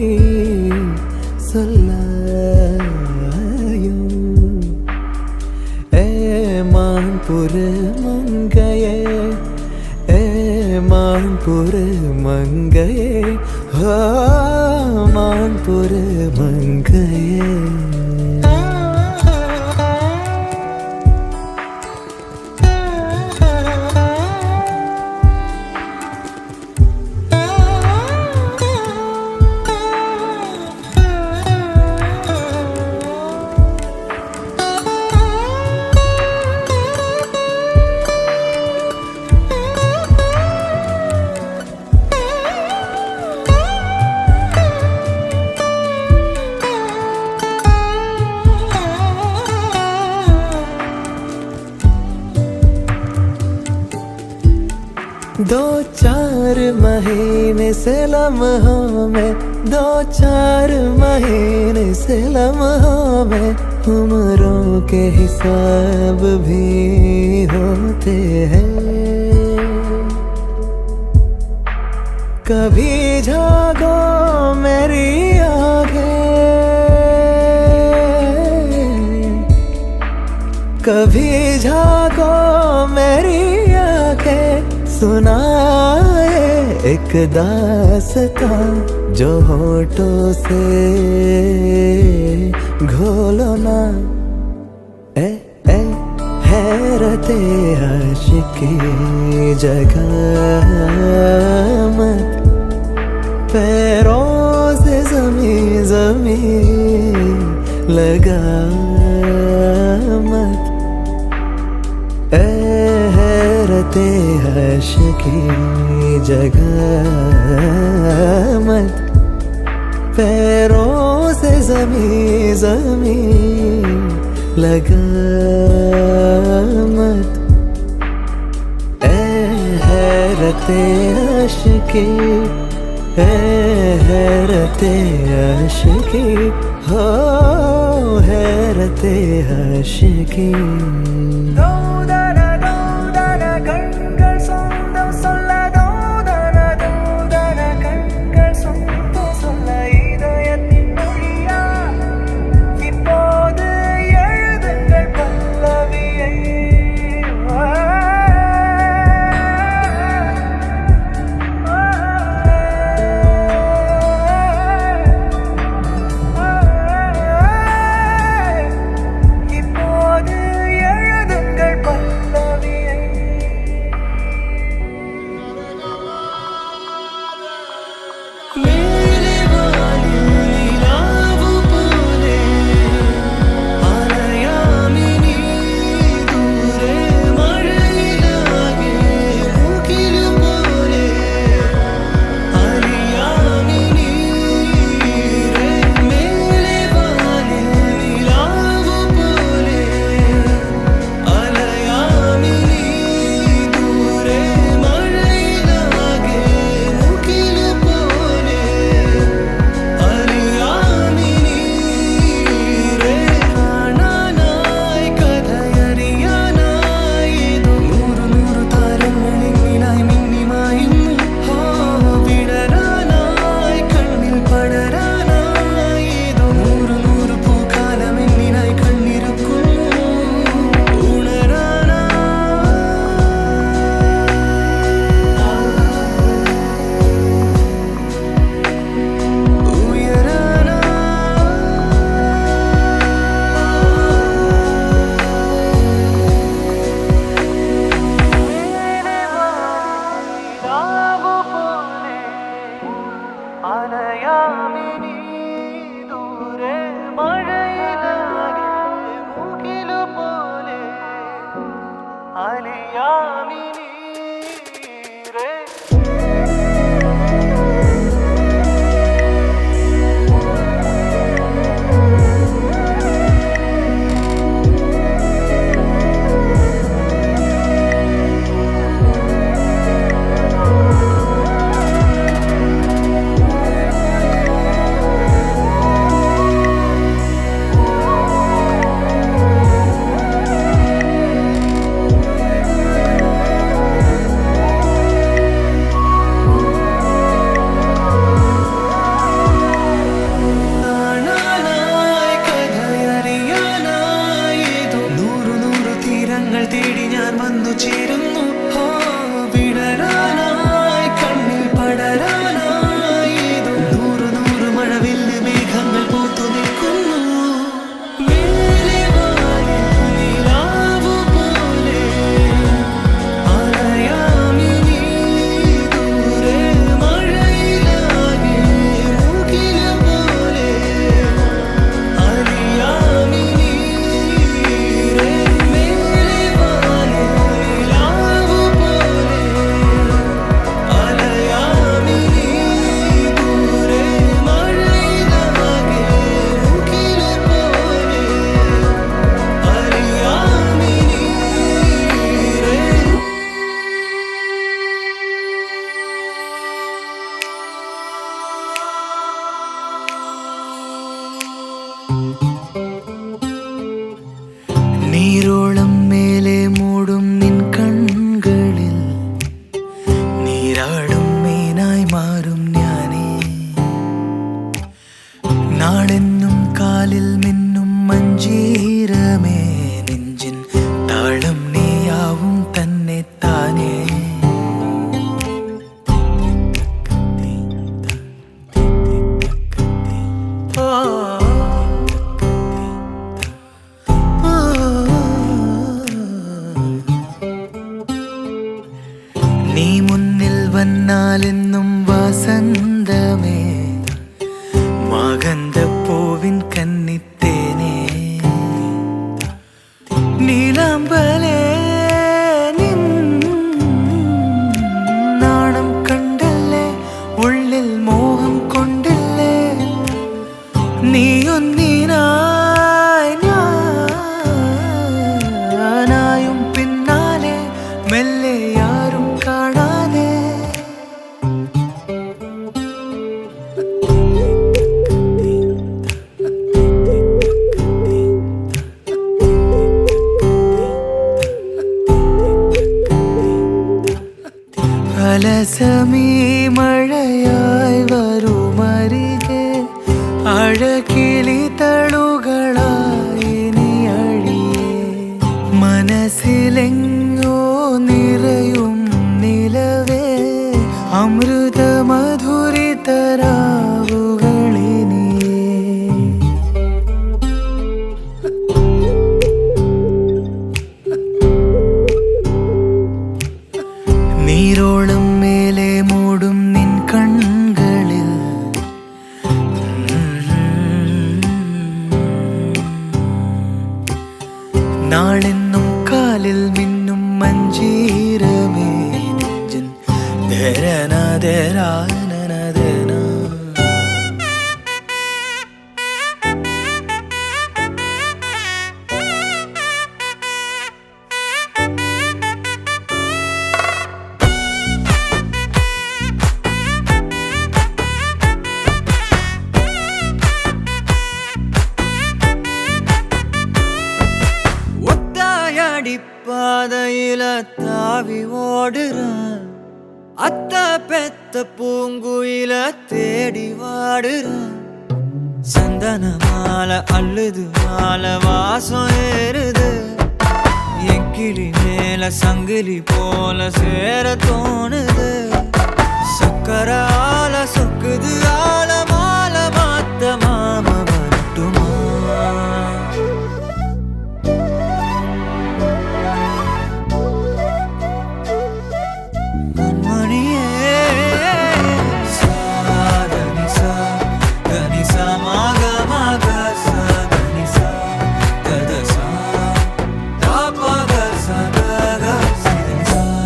சொல்லாயோ ஏ மான் பொறு மங்கையே ஏ மான் பொறு மங்கையே ஆ மான் பொறு மங்கையே से लम्हों में, 2-4 महीने से लम्हों में उम्रों के हिसाब भी होते हैं। कभी जागो मेरी आंखें, कभी जागो मेरी आंखें, सुनाए एक दास्तां जो होठों से घोलो ना। ए ए हैरते आशिकी जगह मत, पैरों से ज़मीं ज़मीं लगा मत। हैरते आशिकी जगह मत, पैरों से ज़मीं ज़मीं लगा मत। हैरते आशिकी, हैरते आशिकी, हो हैरते आशिकी। கண்கள் சொந்தம் சொல்ல, கண்கள் சொந்தம் சொல்ல, இதயத்தின் மொழியா இப்போது எழுதுங்கள் பல்லவியை. இப்போது எழுதுங்கள் നാളെന്നും കാലിൽ മിന്നും മഞ്ചീരമേ നെഞ്ചിൻ താളം നീയാവും തന്നെ താനേ നീ മുന്നിൽ വന്നാലെന്നും വസന്തമേ മകന്തപ്പൂവിൻ കന്നിത്തേനേ നീലാമ്പലേ നിൻ നാണം കണ്ടല്ലേ ഉള്ളിൽ മോഹം കൊണ്ടില്ലേ നീയൊന്നിനായി ഞാനായും പിന്നാലെ മെല്ലെ ആരും കാണാതെ അലസമീ മഴയായി വരുമരികെ അഴകിളി തളുകളായി നീ അഴിയേ മനസ്സിലെങ്ങോ നിറയും നിലവേ അമൃത മധുരിതരാവുകളിനിയേ നീരോളം മേലെ മൂടും നിൻ കൺകളിൽ നാളെന്നും കാലിൽ മിന്നും മഞ്ചീരമേ നെഞ്ചിൻ ധരനധരാനനധന பாதையில தாவி ஓடுறான் அத்த பெத்த பூங்குயில தேடி வாடுறான் சந்தன மாலை அள்ளுது மாலை வாசம் ஏறுது என் கிளி மேல சங்கிலி போல சேர தோணுது சக்கர ஆல சொக்குது ஆல மாலை மாத்த மாம வரட்டுமா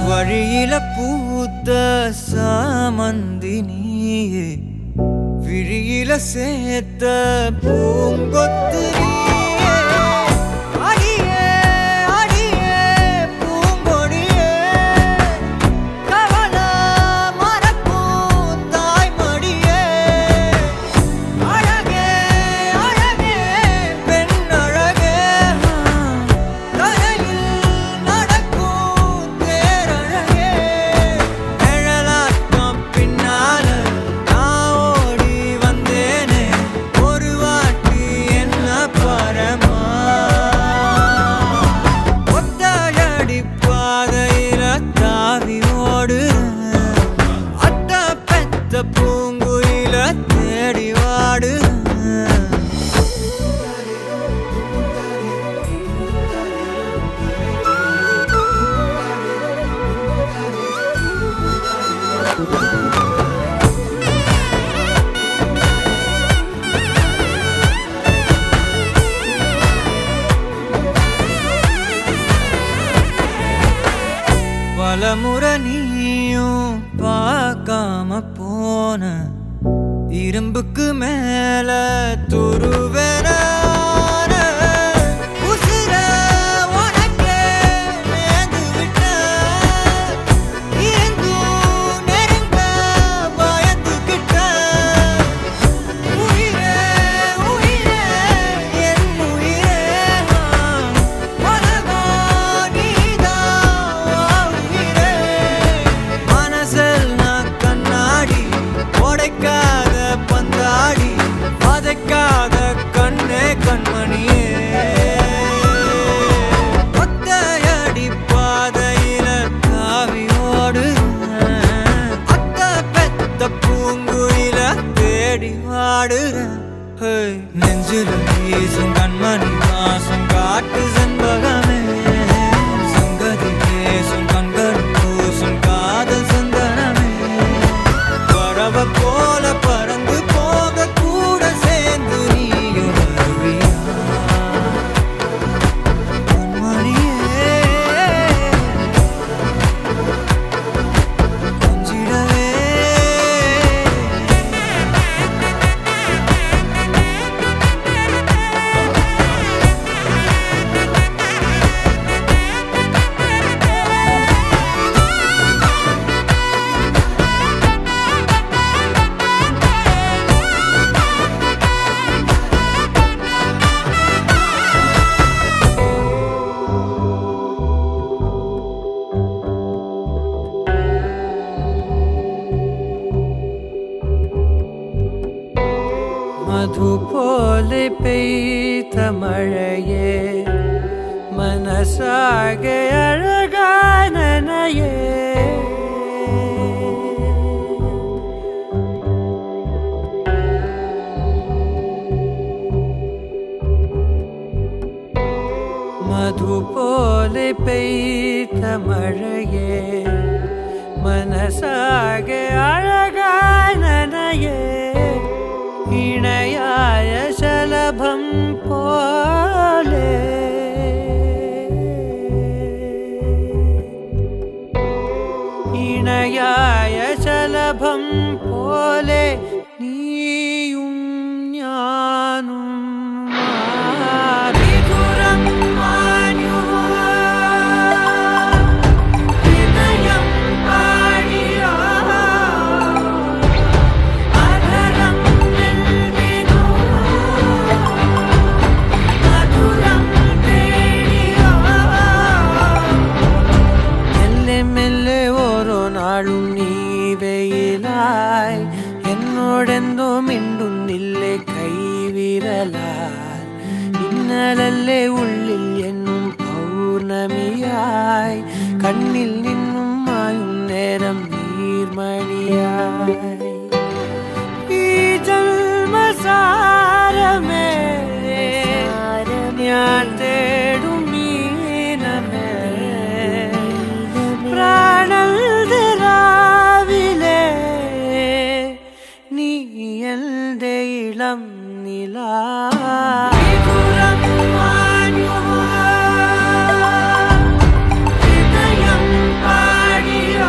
வழியில பூத்த சாமந்தி நீயே விழியில சேர்த்த பூங்கொத்து நீயே அடியே அடியே பூங்கொடியே கவல மறக்கும் தாய்மடியே அழகே அழகே பெண் அழகே கரையில் நடக்கும் தேரழகே நிழலாட்டம் பின்னால நான் ஓடி வந்தேனே ஒரு வாட்டி என்ன பரமா ஒத்தடி பாதையில தாவி ஓடுறேன் அத்த பெத்த பூங்குயில தேடி வாடுறேன் பலமுறை நீயும் பார்க்காம போன இரும்புக்கு மேல துருவென உசிர உனக்கே மேந்து விட்ட எங்கும் நெருங்க பயந்துகிட்ட உயிரே உயிரே என் உயிரே உலகா நீதான் உயிரே மனசில் நான் கண்ணாடி உடைக்காத பந்தாடி அதை அசைக்காத கண்ணே கண்மணியே ஒத்தையடி பாதையில தாவி ஓடுறேன் அத்த பெத்த பூங்குயில தேடி வாடுறேன் நெஞ்சில வீசும் கண்மணி வாசம் காட்டு செண்பகமே சங்கதி பேசும் கண்கள் பூசும் காதல் சந்தனமே பறவ போல பறந்து போக கூட சேர்ந்து நீயும் வருவியா கண்மணியே கொஞ்சிடவே മധു പോലെ പെയ്ത മഴയെ മനസ്സാകെ അഴകാനനയേ മധു പോലെ പെയ്ത മഴയെ മനസ്സാകെ അഴകാനനയേ ഇണയായ ശലഭം പോലെ ഇണയായ ശലഭം പോലെ നീയും ഞാനും മാറിതുരം മാഞ്ഞുവാ ഹൃദയം പാടിയോ അധരം നൽകിനോ മധുരം തേടിയോ മെല്ലെ മെല്ലെ ഓരോ നാളും നീ വെയിലായി എന്നോടെന്തോ മിണ്ടുന്നില്ലേ കൈവിരലാൽ ഇന്നലല്ലേ ഉള്ളിൽ എന്നും പൗർണമിയായി കണ്ണിൽ നിന്നും മായും നേരം നീർമണിയായി ഈ ജന്മസാരമേ ഞാൻ തേടും മീനമേ പ്രാണൽരാവിലെ നീ എന്റെ ഇളം നിലാ ഹൃദയം പാടിയോ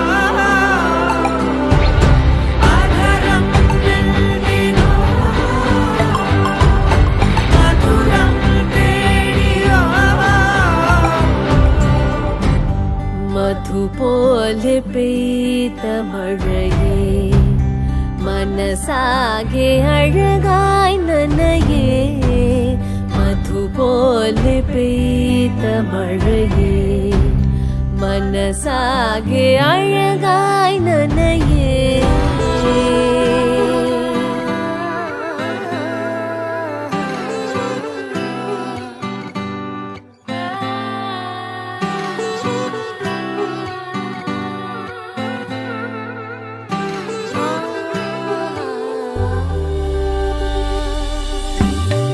അധരം നൽകിനോ മധുരം തേടിയോ മധു പോലെ പെയ്ത മഴയെ മനസ്സാകെ അഴകായി നനയേ മധു പോലെ പെയ്ത മഴയെ മനസ്സാകെ അഴകായി നനയേ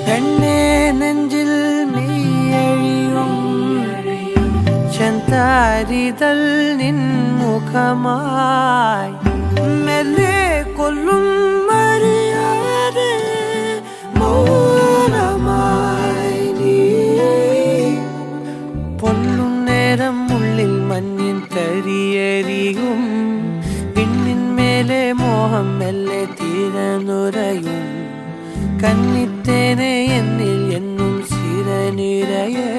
പെണ്ണേ നെഞ്ചിൽ മെയ്യഴിയും ചെന്താരിതൽ നിൻ മുഖമായി മെല്ലെ കൊല്ലും മറിയാതെ മൗനമായി നീ പൊല്ലും നേരം ഉള്ളിൽ മഞ്ഞിൻ തരിയരിയും പിന്നിന്മേലെ മോഹം മെല്ലെ തീരനുരയും കന്നിത്തേനെ എന്നിൽ എന്നും സിരനിരയെ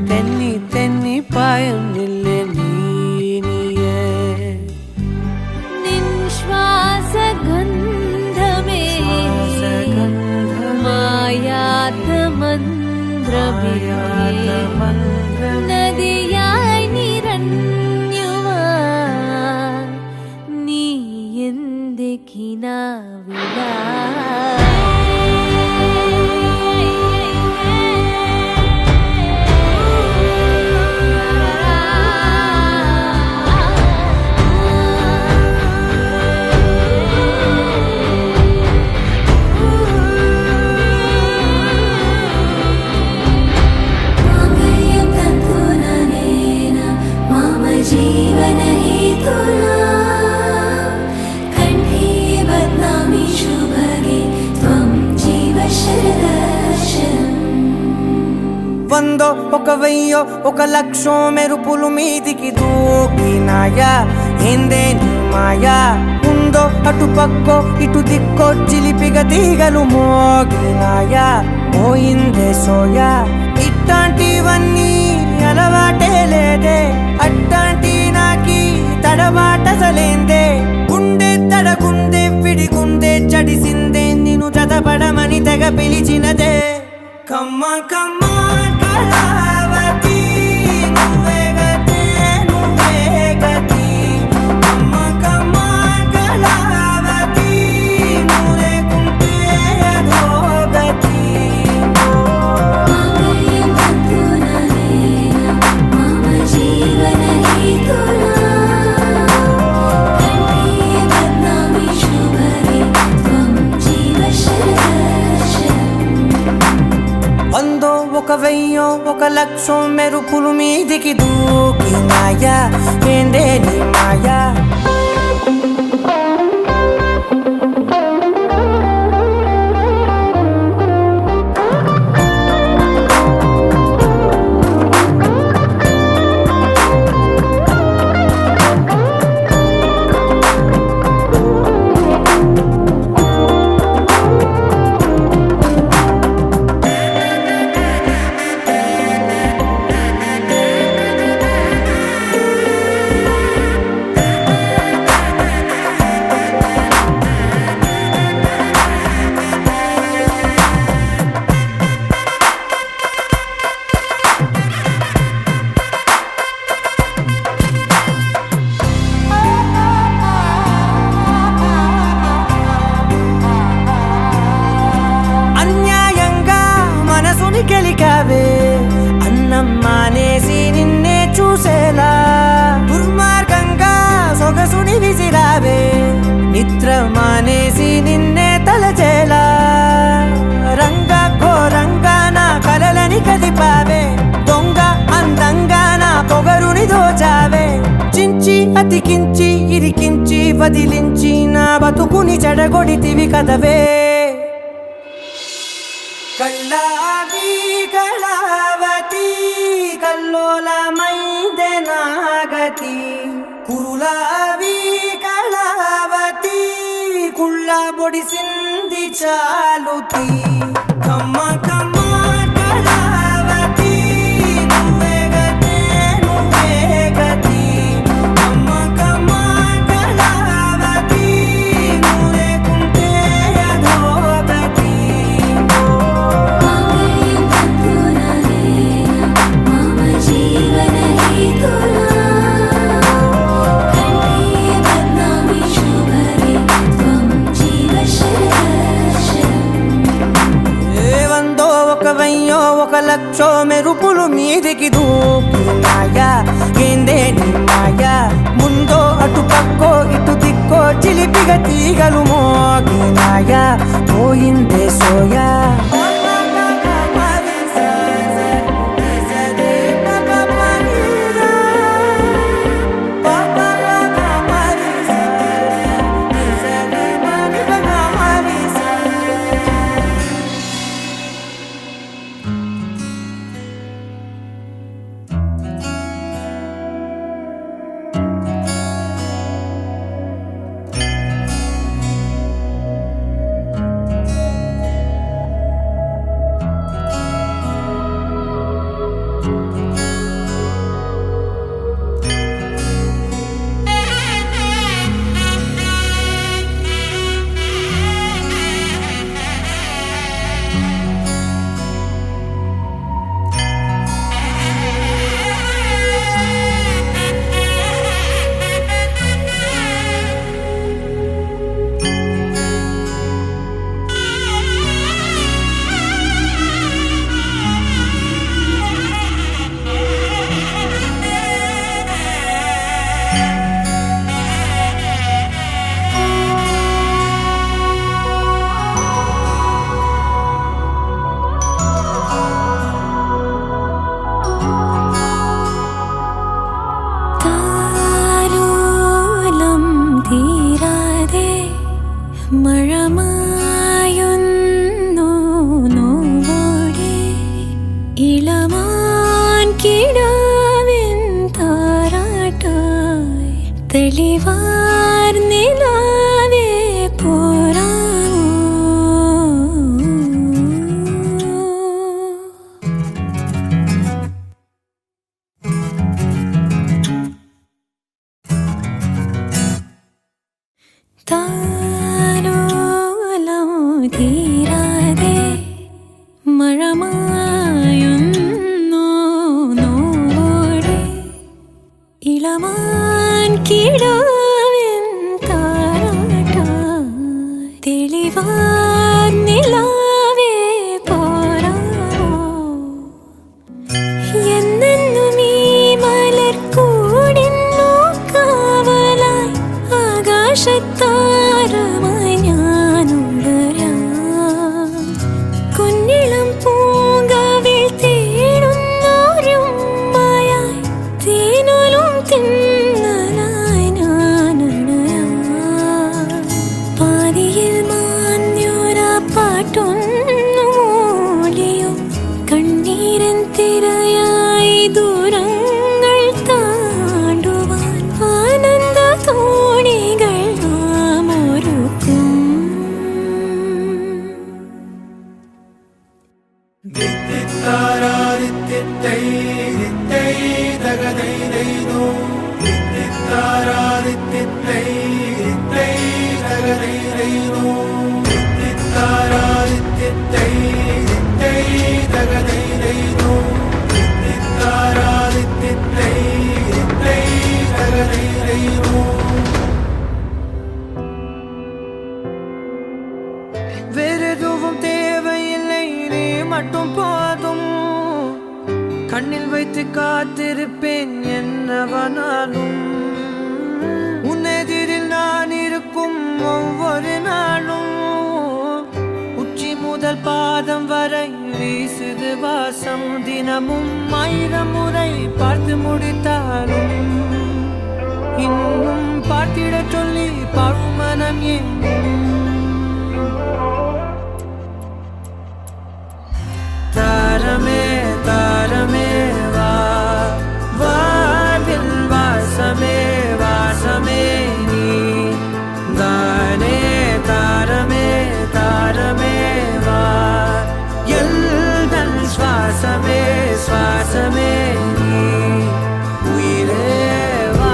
തെന്നി തെന്നി പായുന്നില്ലേ നീനിയേ നിശ്വാസഗന്ധമേ മായാത്ത മന്ത്രമേ നദിയായി നിറഞ്ഞുവാൻ നീ എന്റെ കിനാവിലായി వందో ఒక వెయ్యో ఒక లక్షో మెరుపులు మీదికి దూకినాయా ఏందే నీ మాయా ఉందో అటు పక్కో ఇటు దిక్కో చిలిపిగా తీగలు మోగినాయా పోయిందే సోయా ఇట్లాంటివన్నీ అలవాటే లేదే అట్లాంటి నాకి తడబాటసలేందే గుండె తడగుందే విడిగుందే చడిసిందే నిన్ను చదపడమని తెగ పిలిచినదే కమ్మ కమ్మ కళావతి నువ్వే గతే నువ్వే గతి కమ్మ కమ్మ కళావతి నువ్వు లేకుంటే అధోగతి వందో ఒక వెయ్యో ఒక లక్షో మెరుపులు మీదికి దూకినాయా ఏందే నీ మాయా అన్యాయంగా మనసుని గెలికావే అన్నం మానేసి నిన్నే చూసేలా దుర్మార్గంగా సొగసుని విసిరావే నిద్ర మానేసి నిన్నే తలచేలా రంగా ఘోరంగా నా కలలని కదిపావే దొంగ అందంగా నా పొగరుని దోచావే చించి అతికించి ఇరికించి వదిలించి నా బతుకుని చెడగొడితివి కదవే కళ్ళావి కళావతి కల్లోలమైందే నాగతి కురులావి కళావతి కుళ్ళ బొడిసింది చాలుతి కమ్మ కమ్మ కళావతి నువ్వే గతే నువ్వే గతి కమ్మ కమ్మ కళావతి నువ్వు లేకుంటే అధోగతి వందో ఒక వెయ్యో ఒక లక్షో మెరుపులు మీదికి దూకినాయా ఏందే నీ మాయా ముందో అటు పక్కో ఇటు దిక్కో చిలిపిగా తీగలు మోగినాయా పోయిందే సోయా தெளிவார் நிலாவே போராமோ താലോലം തീരാതെ മഴമായുന്നു നോടെ ഇളമാൻ കിടാവിൻ താരാട്ടായി തെളിവാർ നിലാവേ പോരാമോ എന്നെന്നും ഈ മലർക്കൂടിൻ നോക്കാവലായി ആകാശത്താരമായി ഞാനുണരാം കുഞ്ഞിളം പൂങ്കാവിൽ തേടുന്നോരുമ്മയായി തേനൂലും തിന്നലായി ഞാനണയാം പാതിയിൽ മാഞ്ഞൊരാ പാട്ടൊന്നു മൂളിയും കണ്ണീരൻ തിരയായി ദൂരങ്ങൾ താണ്ടുവാൻ ആനന്ദ തോണികൾ നാം ഒരുക്കും வேறெதுவும் தேவையில்லை நீ மட்டும் போதும் கண்ணில் வைத்து காத்திருப்பேன் என்னவனாலும் உன்னெதிரில் நான் இருக்கும் ஒவ்வொரு நாளும் உச்சி முதல் பாதம் வரை வீசுது வாசம் தினமும் 1000 முறை பார்த்து முடித்தாலும் இன்னும் பார்த்திட சொல்லி பழுமனம் ஏன் தாரமே தாரமே வா வாழ்வில் வாசமே வாசமே நீ தானே தாரமே தாரமே வா எல்தன் சுவாசமே சுவாசமே நீ உயிரே வா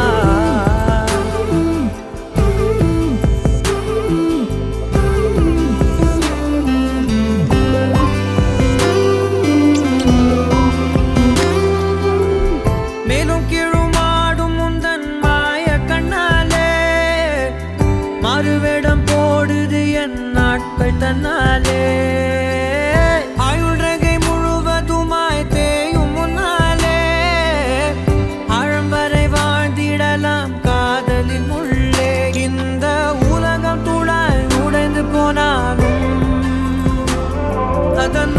மேலும் கீழுமாடும் உந்தன் மாய கண்ணாலே மாறுவேடம் போடுது என் நாட்கள் தன்னாலே ஆயுள் ரகை முழுவதுமாய் தேயும் முன்னாலே ஆழம் வரை வாழ்ந்திடலாம் காதலின் உள்ளே இந்த உலகம் துளாய் உடைந்து போனாலும் அதன்